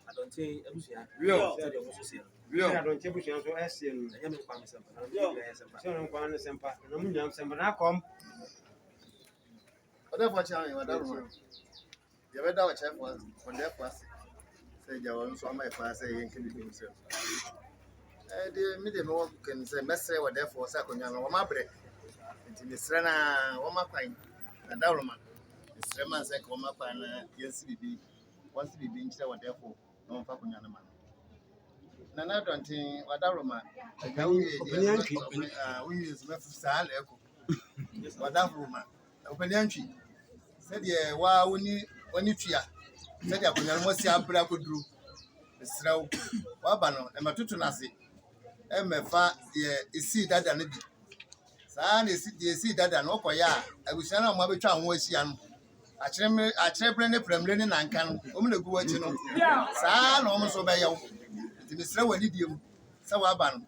Adonten abusua. Yo. Sɛ de mo so se. Yo. Adonten abusua so asie no. Ɛnyɛ me kwa me sɛmpa. Yo. Sɛ no nkwa ne sɛmpa. Na mu nyam sɛmpa na akɔm. Whatever channel, whatever one. You ever done a check once on their pass? Say, you want to my pass, say, you can do himself. The medium can say, Messer, whatever for second young or my break. Into the Serena, or my pine, a Darman. The Serena said, Come up and yes, be wants to be being said, whatever, no fucking young man. Nana don't think what Darman. We use Mephisal echo. Whatever woman. Open entry. Said, yeah, wow, when you tria. Said, I could almost see a black would do. The slow Wabano, and my tutu nasi. And my fat, yeah, is see that and it. San is see that and Okoya. I wish I know my child was young. I champion from Lenin and can only go watching. San almost obey you. The slow and idiom. So Waban.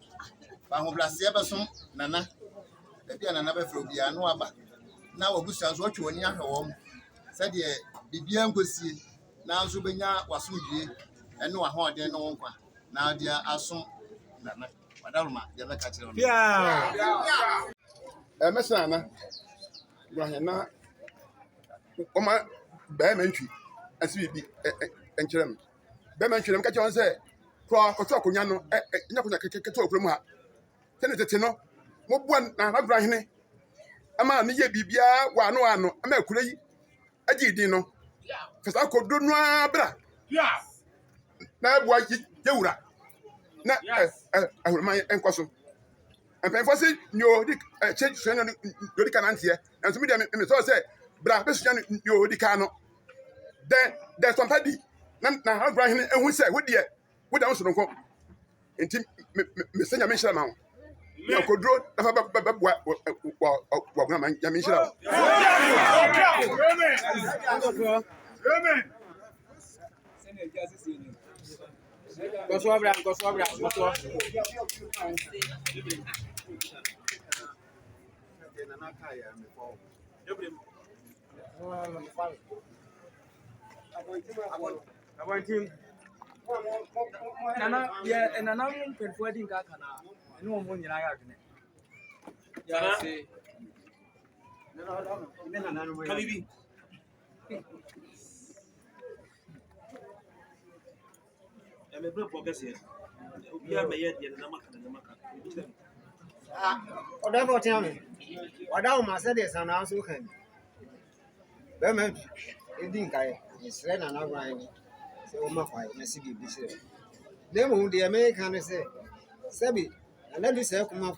Bahoblasi Eberson, Nana. The piano never through the Anuaba. Now Augustus watch you in your home. Said ye, Bibian go see. Now Zubina was with and no one there no one. Now dear Asum Madalma, the other catcher. Yeah. Messana. Rahena. Oma Bementry. As we be enchilem. Bementry, catch on say. Kwa Kotokunyano, Nakuna Kato Prima. Tenetino. Mobwan, Rahine. Ama ni ye bibia wa no ano ama kura yi agi din no kasa ko do no abra na bua ye wura na ahuruma enkoso empenfo se nyo di che no di kanantie enso me me so say bra be so nyo di ka no the somebody na Awhiren ehu say wo de so no ko enti me senya me hira ma ho ya kodro na fa wa guna man ya min shira Amen. Go so abra. Nana, yeah, and an unknown performing Gakana. No money I have in it. Yeah, see. Kabibi. I'm a bit progressive. We are my yet and Namaka. Whatever tell me. What I must say is an answer can. Bemen, you think I is red and outline. So, my fight, Messi be busy. Then the American say, Sabi, and let me say, come up.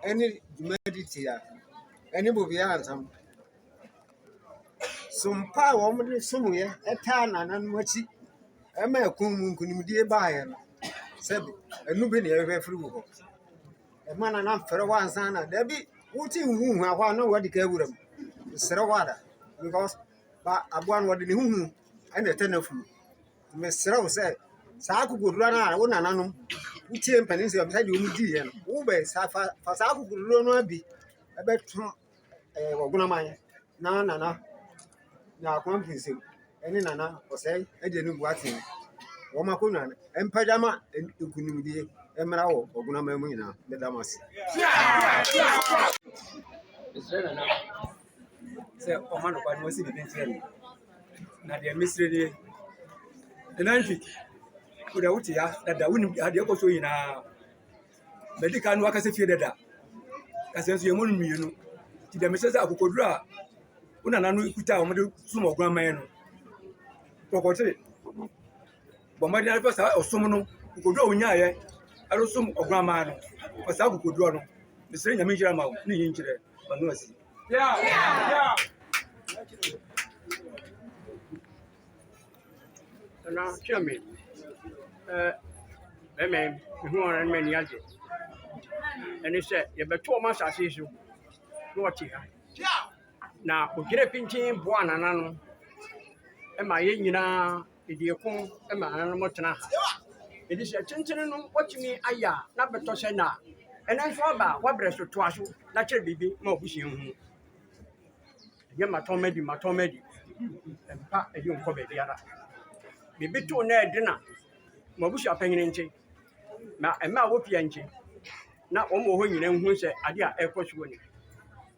Any meditate, any movie answer. Some power, somewhere, a town and what she. A man couldn't be a buyer. Sabi, a new been every fruit. A man enough for one son, there be wooting whom I want know what the care with him. Sarawada, because but I want what the whom and a ten of them. Miss Sarah said, Saku could run out, one anonymous. Who came peninsula beside you, and Ube, Safa, Fasaku could run be a bet or Gunamaya. No, no, no. Now, accomplice him. Any nana, or say, I didn't watch him. Womakuna, and Pajama, and you couldn't be a Marao or Gunamamina, the Damas. Say, Command of one was in the Nadia Mystery. The 90 could have that the wouldn't have the opposite in a medical work as if you did that. As you moon, you know, to the Mrs. Apagya. Una nanu ikuta omodo sumo grandma no kokote bomadi na pesa osumo no kokodo onya ye aro sum grandma no pesa kokodo no misiri nyame njira ma ni yin njire banu asi yeah na chame hu ora me ni age eni se ye beto ma sase so no oti ha na ogire pintin bo anana no e ma ye nyina ediekun e ma anana mo tena ha edi se tentene no otimi aya na beto se na ena so ba wa bre so to aso na kire bibi ma obuhie hu ye matomedi empa edi onko be biara bibi to na edina ma obuhie apanyine nche na ema wo pia nche na omo ho nyina hu se ade a ekoso ni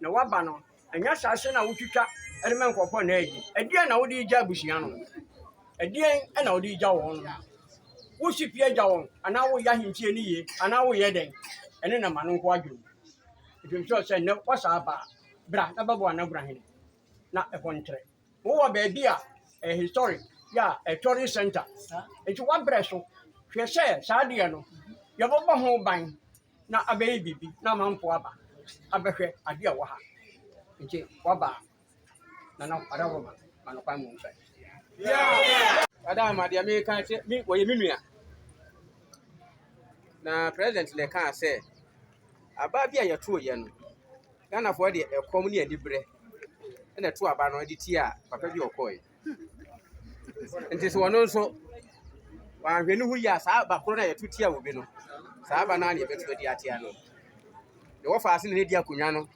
na waba no anya sase na wotwitwa eleme nkokọ na eyi edie na wodi gya bushia no edie na wodi gya wo no wo shipie gya wo ana wo ya hintie ni ye ana wo ye den ene na manu nko adwo ebi so se ne wasa aba bra na babo ana bra hene na ekontre wo wa ba bia historic ya a tourist center eti wa bre so hwe se sa de no ye bobo ho ban na abayi bibi na mampo aba abehwe ade a wo ha nche waba na adawo ma no kwa mu nfa Adam, the American me were you na president le kan say aba bia ye to ye no Ghana for the community edibre na to aba no de ti a papa bi okoy nti so wono nso wa hwenu hu ya sa aba kro na ye to ti a wo bi no sa aba na ye beto di ate ano de wo fa ase ne di akonwa no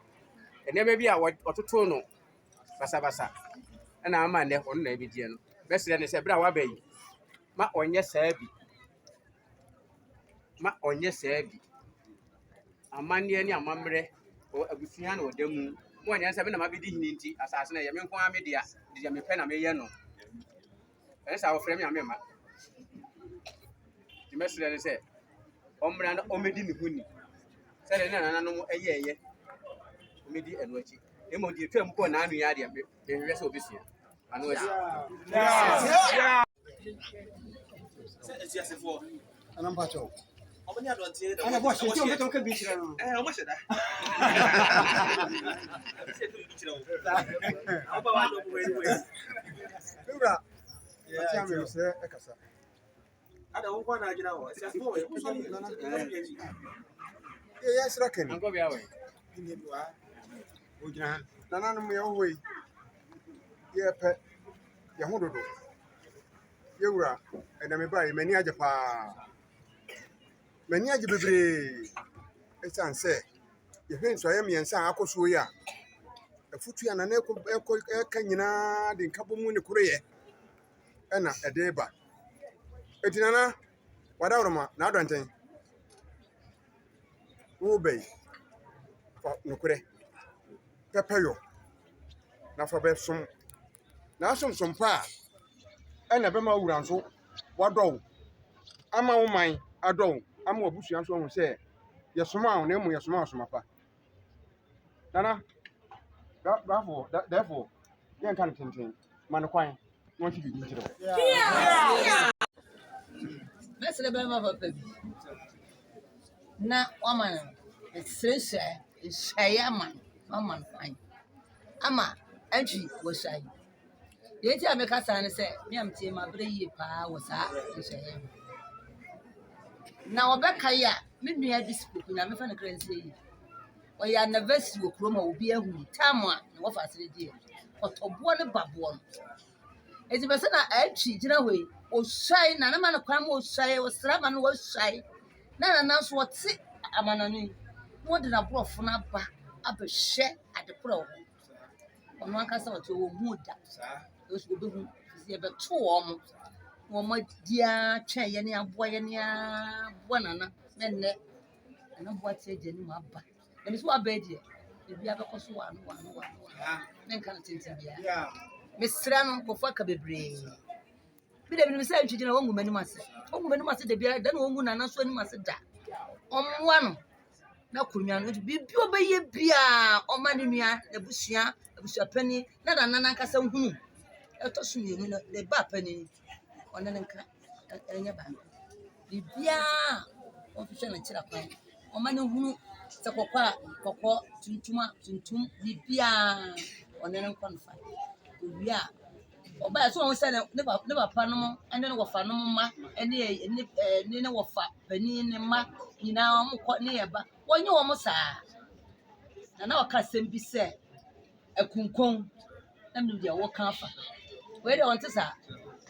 enema bi a ototo no basa na ama ne ono na bi die no besire ne se bra wa bayi ma onye saa bi amanne ni amamre o abusua na odamu mo anya se be na ma bi di hini nti asase na ye me nko amedia de me pe na me ye no esa wo frame amema di mesire ne se omra na omedi ni huni se le na nana no eye omedi enu achi emo di twam ko na anu ya de me hwe se obesia anu achi It's just for And I'm Pacho. how many Adonten? And I watch it, you don't be sure. How much that? How about Lura, yeah, I'm going to say, Ekasa. I don't want to get out. It's just for Yes, reckon. anko bia we Nana, me away. Yeah, pet. Yahodo. Yura, and I'm by many other pa. Many other baby. It's unsaid. You think so? I am and San Akosuya. A footry and an echo canina, the couple moon Korea. And a deba. eti nana wada uruma na Adonten wo bei fa nokure pepeyo na fa be som na som pa ena be ma wura nso wadɔw ama wo man adɔw ama obusua nso ho sɛ yɛsoma na emu yɛsoma asoma pa nana therefore yɛn kan tenten man kwan no hwe bi nkyerɛ Mesele be ma papa bi. Na woman sresre shaya man woman fine. Ama entry wo shaya. Ye ti ameka sa ne se me am tie ma bre yie pa wo sa shaya. Na obeka ya me nua discope na me fa ne kranse yi. O ya anniversary wo kroma obi ahu tamwa na wo fa sere die. Otobo ne babo no. Ezi be se na entry gina hoi o shai na na man kwan mo shai o sra man wo shai. Na na so wote amananu wo de na brofo na ba abehwe adepro ono aka sa wote wo hu da o so be hu se be to wo mo dia twen ye ne aboa ye ne aboa nana nenne na boa tie gani ma ba na mi so aba die e bia be ko so wa no ne kan tintin bia me sra no ko fa ka bebre bi de bi mi sa ntwidi na wo ngumani mase de bia da na wo ngu nana so ani mase da omwa no na kurumia no bibi obeye bia oma ne nua na busua pani na da nana nkasa hunu eto so mienu na le ba pani ona ne nka enya ba bibia o fi hwe na kira kwan oma ne hunu se kokko tuntum bibia ona ne nkwa no fa obia oba so won se ne papa no ene ne wofa no ma ene ne wofa pani ne ma nyina mo ko ne yeba wonye wo mo saa na waka sembi se akunkon na me dia wo kan fa we de won te saa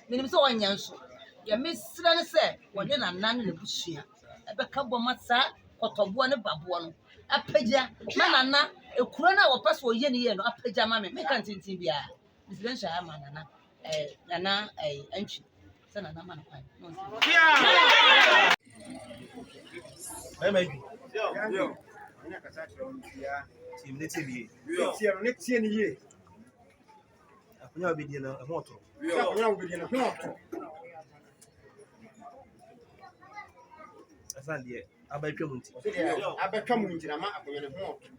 menim se wonya nso ya mesira ne se wonye na nan ne busua ebe ka bo masa kotobo ne babo no apagya na nana ekuro na wo paso ye ne ye no apagya ma me kan tintin bia presidential ama nana entry se nana man kwan Yo. Ina kasa tro ntia. Team ne team ye. Ne tie ne ye. Akunya obedi na ho to. Akunya obedi na ho to. Asande abetwa munti. Abetwa munti na ma akunya ne ho to.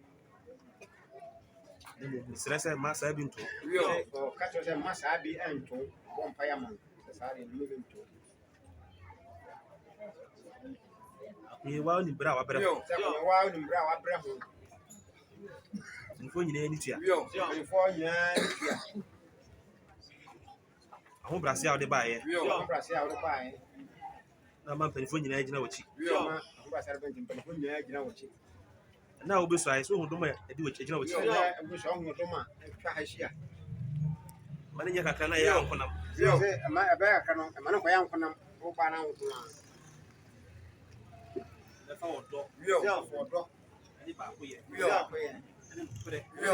Ne stress ma sa bi nto. O ka to se ma sa bi ento bon pa ya man. Sa re no nto. Ye wa ni bra wa bra. Yo, wa ni bra wa bra ho. Nfo nyina ni tua. Yo, nfo nyina ni tua. Aho brase a wo de ba ye. Yo, aho brase a wo de ba ye. Na ma mpanifo nyina gyina wachi. Yo, ma aho brase a de mpanifo nyina gyina wachi. Na wo be so ai so hu do ma edi wachi gyina wachi. Yo, na wo so hu do ma twa ha hia. Ma ne nya kakra na ya nkonam. Yo, ma ebe aka no, ma no kwa ya nkonam, wo ba na nkonam. Yo, for do. Ani ba ko ye. Yo, ko ye. Ani mpre. Yo.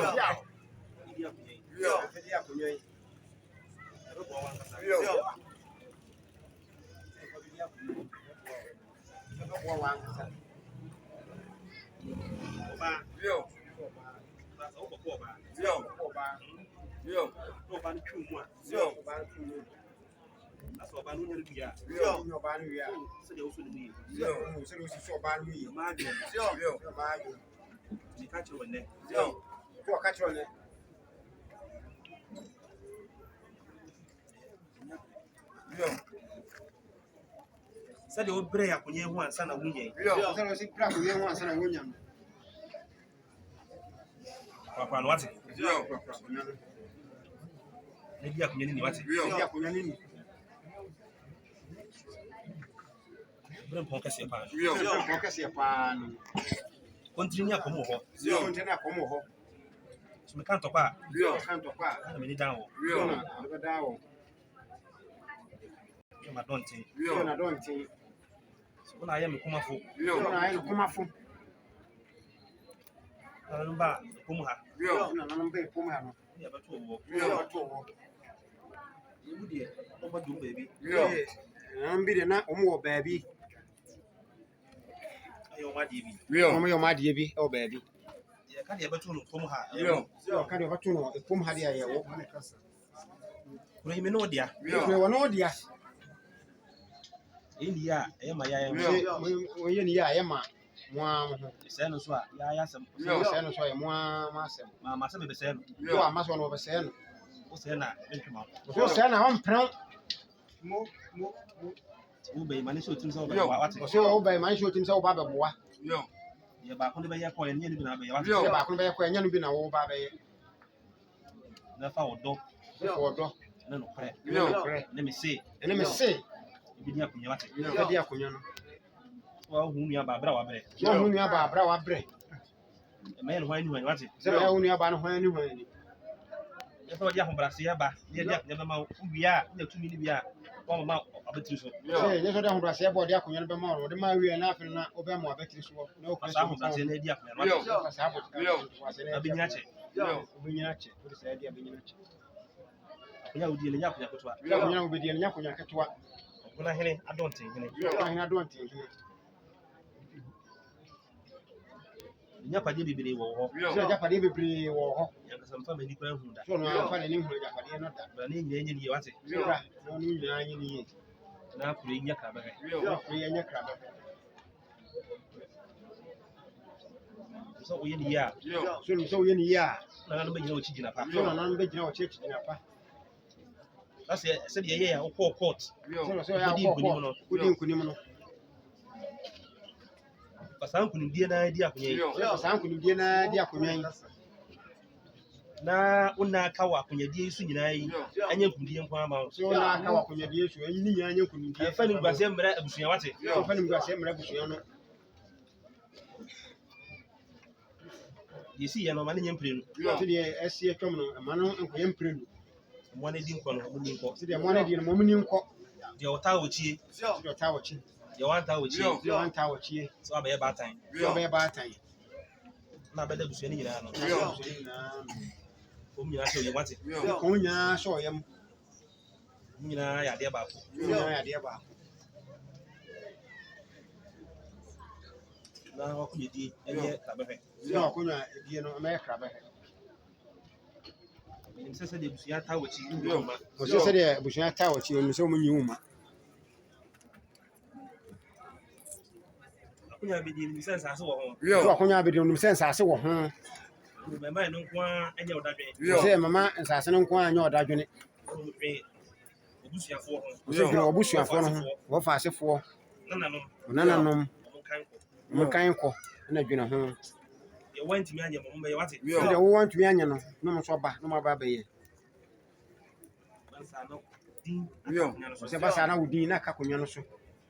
Idi akunye. Yo, idi akunye. Ero bo wan kasa. Yo. Wo wan kasa. Oba. Yo. Ba so ko oba. Yo, oba. Yo. Oba ni twu mu a. Yo, oba ni twu mu. Aso oba no nyere bia. Yo, oba ni bia. Se de wo so ni. Yo, se lo si oba ni. Ma de. Yo, ma de. Ni ka chiro ne. Yo. Ko ka chiro ne. Yo. Se de wo bre akunye ho ansa na wunye. Yo, se lo si bra akunye ho ansa na wunya. Papa no wate. Yo, papa. Ne dia akunye ni wate. Yo, dia akunye ni. Bre mpon kase pa. Yo, mpon kase pa no. Kontini akomo ho. Yo, kontini akomo ho. So me kan to pa. Yo, kan to pa. Na me ni dan wo. Yo, na be da wo. Yo ma Adonten. Yo, na Adonten. So na ye me komafo. Yo, na ye komafo. Na nba komu ha. Yo, na nba komu ha no. Ya ba to wo. Yo, ba to wo. Ye mu de o ba dum baby. Yo. Bi de na omo baabi. Ayo ma di bi. Omo yo ma de bi o baabi. Ya ka de betu no kom ha. Yo ka de betu no kom ha de ya wo. Kuro yime no dia. Kuro wo no dia. Indi ya e ma ya ya. Wo ye ni ya ma mwa ho. Se no so a ya sam. Se no so ya mwa ma sem. Ma se be se no. Yo ama so no be se no. O se na bentuma. So se na hon pran. Wo be mani so tim so be wate. O se wo be mani so tim so ba be boa. Ya ba ko de be ya ko ya ni bi na be ya wate. Ya ba ko be ya ko ya nu bi na wo ba be. Na fa odo. Odo. Na no kre. Na me se. Na me se. Bi ni akunya wate. Ya di akunya no. Wa hu nu ya ba bra wa bre. Wa hu nu ya ba bra wa bre. Me no hwan ni hwan wate. Se me hu nu ya ba no hwan ni hwan ni. E fa dia ho bra se ya ba. Dia dia akunya be ma uwia na tumi ni bia. Wa ma abetiri so. Se ye so da ho bra se ya ba dia akunya no be ma o de ma wi na afi na obe ma abetiri so. Na o Sa ho bra se na dia akunya wate. Sa bo. Abinya che. Obinya che. Ko se ya dia abinya che. Ya udi le nya akunya kotwa. Ya akunya no be dia nya akunya ketwa. Kuna Hene Adonten Hene. Hene Adonten Hene. Nya pade bibire wo ho. Se ja pade bibire wo ho. Ya ka samfa mani kwa hu da. So no fa ni hu ja pade no da. Bra ni nyenye ni wate. Bra no ni nya nyi ni. Na kure nya ka ba he. Na kure nya ka ba. So oye ni ya. So oye ni ya. Na na be gina o chigina pa. So na be gina o chigina pa. That's said ye ya o court. So ya ko. Kudi kunim no. Pasan kunim die na di akunya yi. Pasan kunim die na di akunya yi. Na una ka wa akunya die su nyina yi. Anya kunim die nkwa ma. So na ka wa akunya die su anyi ni anya kunim die. Fa ni gbase mra abusua wate. Fa ni gbase mra abusua no. Yesi ya no ma ne nyempire no. So de esi atwom no ma no enko yempire no. Mo na di nkọ no mo ni nkọ. So de mo na di no mo ni nkọ. De ota ochie. De ota ochie. De wanta ochie. De wanta ochie. So abaye batan. So abaye batan. Na beda busua ni nyina no. O nyina so ye wate. Ko nyina so ye. Nyina ya de ba ko. Nyina ya de ba. Na wa ko di eye tabefe. Na ko nya die no me krabe. Sɛ de busua ta wachi ma. O sɛ de busua ta wachi o sɛ mo nyi uma. Akunya be di ni sense ase wo ho. So akunya be di ni sense ase wo ho. Me mai no nko anya odadwe. Sɛ mama nsase no nko anya odadwe. Obusuafo ho. O sɛ obusuafo no ho. Wo fa asefo. Nananom. Mo kan ko na dwene ho. Ye wanti mi anya mo be wate. De wo wanti mi anya no no mo so ba no ma ba be ye. Bansa no din. O se basa na udin na ka konwa no so.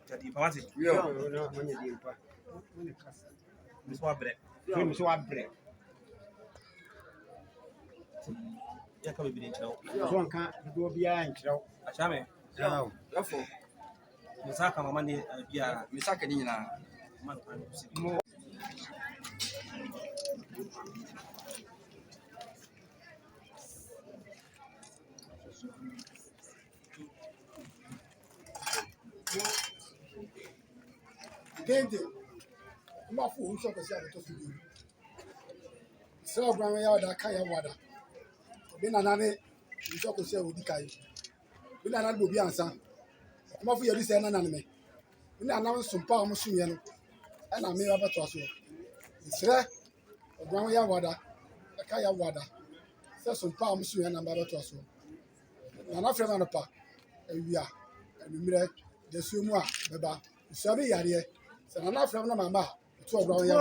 Jadi pa wate. No mo nya din pa. Mi so abre. Mi so abre. Ya ka be bi nkyerɛw. So nka do bia nkyerɛw. Acha me. Yaw. Yafo. Mi saka mama ne bia Mi saka ni nyina. Man kan si. Dende, uma fu so ko sia to fidi. So gba ya da ka ya wada. Obi na nane so ko sia odi kai. Bi na nane bobi ansa. Uma fu ya di se na nane me. Bi na nane sumpa mo sumye no. E na me ba to so. Isre ogba ya wada. Ka ya wada. Se sumpa mo sumye na ba to so. Na na frema no pa. Ewia. Enumire de sumu a beba. So be yare. Se na na frema na mama. To ogba ya.